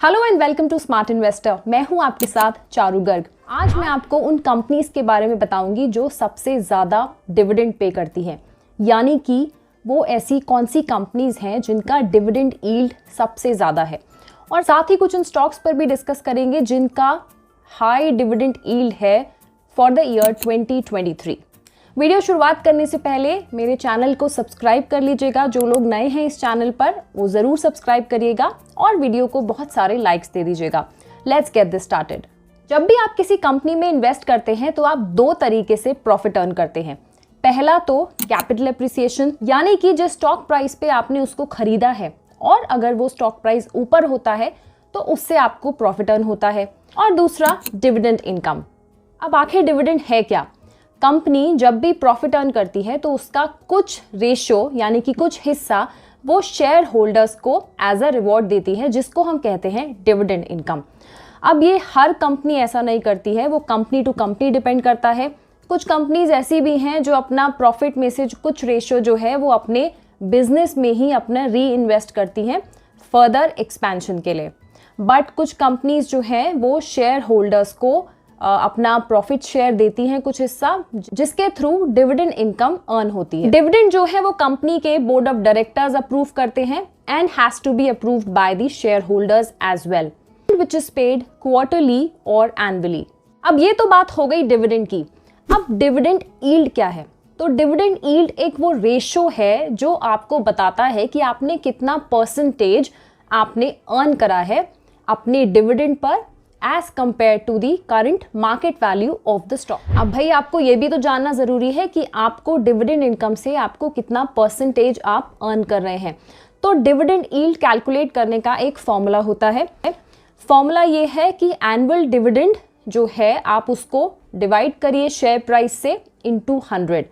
Hello and welcome to smart investor. मैं हूं आपके साथ चारू गर्ग। आज मैं आपको उन कंपनीज के बारे में बताऊंगी जो सबसे ज़्यादा डिविडेंड पे करती हैं, यानी कि वो ऐसी कौन सी कंपनीज हैं जिनका डिविडेंड यील्ड सबसे ज़्यादा है। और साथ ही कुछ उन स्टॉक्स पर भी डिस्कस करेंगे जिनका हाई डिविडेंड यील्ड है फॉर द ईयर 2023। वीडियो शुरुआत करने से पहले मेरे चैनल को सब्सक्राइब कर लीजिएगा। जो लोग नए हैं इस चैनल पर वो ज़रूर सब्सक्राइब करिएगा और वीडियो को बहुत सारे लाइक्स दे दीजिएगा। Let's get this started. जब भी आप किसी कंपनी में इन्वेस्ट करते हैं तो आप दो तरीके से प्रॉफिट अर्न करते हैं। पहला तो कैपिटल एप्रिसिएशन, यानी कि जिस स्टॉक प्राइस पे आपने उसको खरीदा है और अगर वो स्टॉक प्राइस ऊपर होता है तो उससे आपको प्रॉफिट अर्न होता है। और दूसरा डिविडेंड इनकम। अब आखिर डिविडेंड है क्या? कंपनी जब भी प्रॉफिट अर्न करती है तो उसका कुछ रेशो यानी कि कुछ हिस्सा वो शेयर होल्डर्स को एज अ रिवॉर्ड देती है, जिसको हम कहते हैं डिविडेंड इनकम। अब ये हर कंपनी ऐसा नहीं करती है, वो कंपनी टू कंपनी डिपेंड करता है। कुछ कंपनीज ऐसी भी हैं जो अपना प्रॉफिट में से कुछ रेशो जो है वो अपने बिजनेस में ही अपना री इन्वेस्ट करती हैं फर्दर एक्सपेंशन के लिए। बट कुछ कंपनीज जो हैं वो शेयर होल्डर्स को अपना प्रॉफिट शेयर देती हैं कुछ हिस्सा, जिसके थ्रू डिविडेंड इनकम अर्न होती है। डिविडेंड जो है वो कंपनी के बोर्ड ऑफ डायरेक्टर्स अप्रूव करते हैं and has to be approved by the shareholders as well, which is paid quarterly और एनुअली। अब ये तो बात हो गई डिविडेंड की। अब डिविडेंड यील्ड क्या है? तो डिविडेंड यील्ड एक वो रेशो है जो आपको बताता है कि आपने कितना परसेंटेज आपने अर्न करा है अपने डिविडेंड पर as compared to the current market value of the stock. अब भाई आपको ये भी तो जानना जरूरी है कि आपको डिविडेंड इनकम से आपको कितना परसेंटेज आप अर्न कर रहे हैं। तो डिविडेंड यील्ड कैलकुलेट करने का एक फॉर्मूला होता है। फॉर्मूला ये है कि एनुअल डिविडेंड जो है आप उसको डिवाइड करिए शेयर प्राइस से into 100,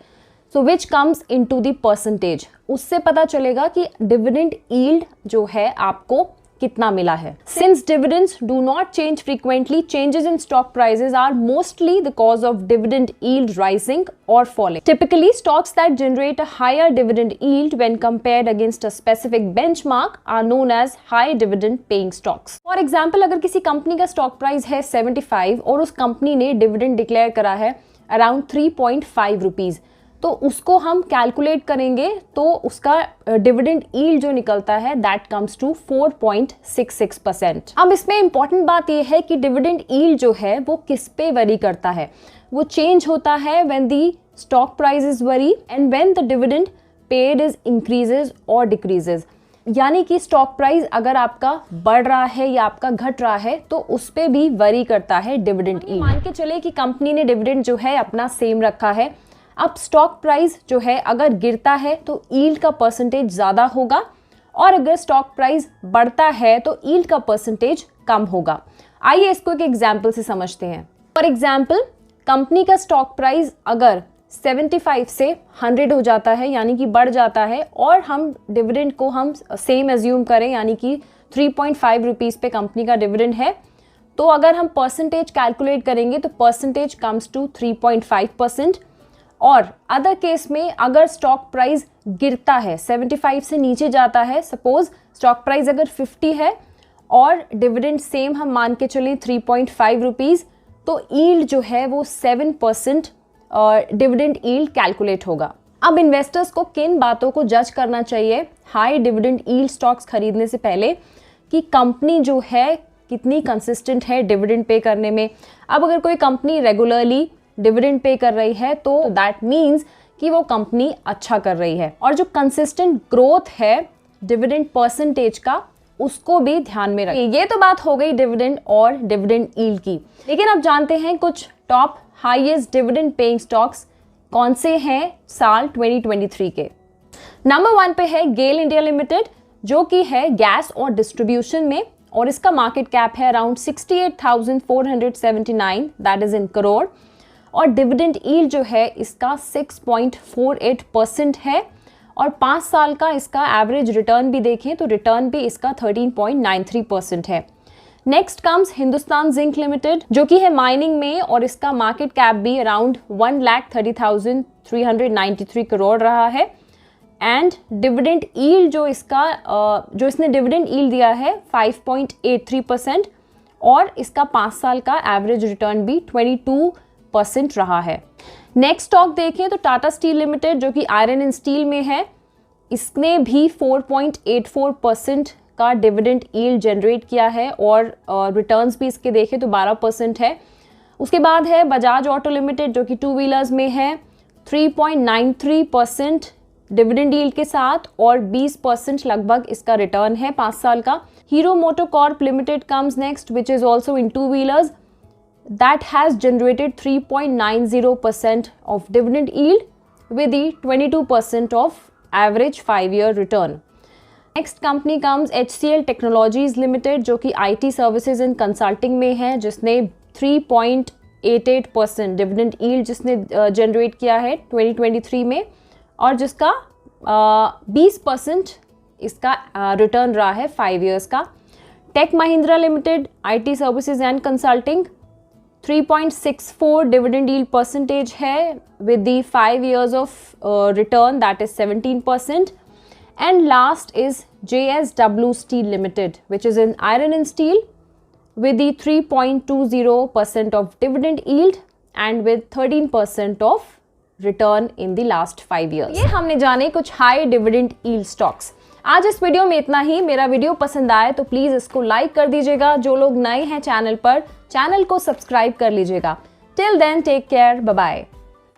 so which comes into the percentage. उससे पता चलेगा कि डिविडेंड यील्ड जो है आपको कितना मिला है। Since dividends do not change frequently, changes in stock prices are mostly the cause of dividend yield rising or falling. Typically, stocks that generate a higher dividend yield when compared against a specific benchmark are known as high dividend paying stocks. For example, अगर किसी company का stock price है 75 और उस company ने dividend declare करा है around 3.5 rupees, तो उसको हम कैलकुलेट करेंगे तो उसका डिविडेंड यील्ड जो निकलता है दैट कम्स टू 4.66%। अब इसमें इंपॉर्टेंट बात यह है कि डिविडेंड यील्ड जो है वो किस पे वरी करता है। वो चेंज होता है when the stock price is worry and when the dividend paid is increases और डिक्रीजेज। यानी कि स्टॉक प्राइस अगर आपका बढ़ रहा है या आपका घट रहा है तो उस पे भी वरी करता है डिविडेंड यील्ड। मान के चले कि कंपनी ने डिविडेंड जो है अपना सेम रखा है। अब स्टॉक प्राइस जो है अगर गिरता है तो यील्ड का परसेंटेज ज़्यादा होगा और अगर स्टॉक प्राइस बढ़ता है तो यील्ड का परसेंटेज कम होगा। आइए इसको एक एग्जांपल से समझते हैं। फॉर एग्जांपल, कंपनी का स्टॉक प्राइस अगर 75 से 100 हो जाता है यानी कि बढ़ जाता है और हम डिविडेंड को हम सेम एज्यूम करें यानी कि 3.5 रुपीज़ पे कंपनी का डिविडेंड है, तो अगर हम परसेंटेज कैलकुलेट करेंगे तो परसेंटेज कम्स टू 3.5%। और अदर केस में अगर स्टॉक प्राइस गिरता है 75 से नीचे जाता है, सपोज स्टॉक प्राइस अगर 50 है और डिविडेंड सेम हम मान के चलें 3.5 रुपीज़, तो यील्ड जो है वो 7% डिविडेंड यील्ड कैलकुलेट होगा। अब इन्वेस्टर्स को किन बातों को जज करना चाहिए हाई डिविडेंड यील्ड स्टॉक्स खरीदने से पहले कि कंपनी जो है कितनी कंसिस्टेंट है डिविडेंड पे करने में। अब अगर कोई कंपनी रेगुलरली डिविडेंड पे कर रही है तो दैट मीन्स कि वो कंपनी अच्छा कर रही है। और जो कंसिस्टेंट ग्रोथ है डिविडेंड परसेंटेज का, उसको भी ध्यान में रखें। ये तो बात हो गई डिविडेंड और डिविडेंड यील्ड की। लेकिन अब जानते हैं कुछ top highest dividend paying stocks कौन से हैं साल 2023 के। नंबर 1 पे है गेल इंडिया लिमिटेड, जो कि है गैस और डिस्ट्रीब्यूशन में, और इसका मार्केट कैप है around 68,479 that is in crore. और डिविडेंड यील्ड जो है इसका 6.48% है और 5 साल का इसका एवरेज रिटर्न भी देखें तो रिटर्न भी इसका 13.93% है। Next comes Hindustan zinc limited, जो कि है माइनिंग में, और इसका मार्केट कैप भी अराउंड 1,30,393 करोड़ रहा है एंड डिविडेंड यील्ड जो इसने डिविडेंड यील्ड दिया है 5.83% और इसका 5 साल का एवरेज रिटर्न भी 22% रहा है। नेक्स्ट स्टॉक देखें तो टाटा स्टील लिमिटेड जो कि आयरन एंड स्टील में है, इसने भी 4.84% का डिविडेंड यील्ड जनरेट किया है और रिटर्न्स भी इसके देखें तो 12% है। उसके बाद है बजाज ऑटो लिमिटेड जो कि टू व्हीलर्स में है, 3.93% डिविडेंड यील्ड के साथ और 20% लगभग इसका रिटर्न है 5 साल का। Hero MotoCorp limited comes next which is also in two wheelers, that has generated 3.90% of dividend yield with the 22% of average 5-year return. Next company comes HCL Technologies Limited जो कि IT services and consulting में है, जिसने 3.88% dividend yield जिसने generate किया है 2023 में और जिसका 20% इसका return रहा है 5 years का। Tech Mahindra Limited IT services and consulting 3.64 dividend yield percentage है with the 5 years of return that is 17%. And last is JSW Steel Limited which is in iron and steel with the 3.20% of dividend yield and with 13% of return in the last 5 years. ये हमने जाने कुछ high dividend yield stocks। आज इस video में इतना ही। मेरा video पसंद आए तो प्लीज़ इसको लाइक कर दीजिएगा। जो लोग नए हैं चैनल पर, चैनल को सब्सक्राइब कर लीजिएगा। Till then take care, bye bye.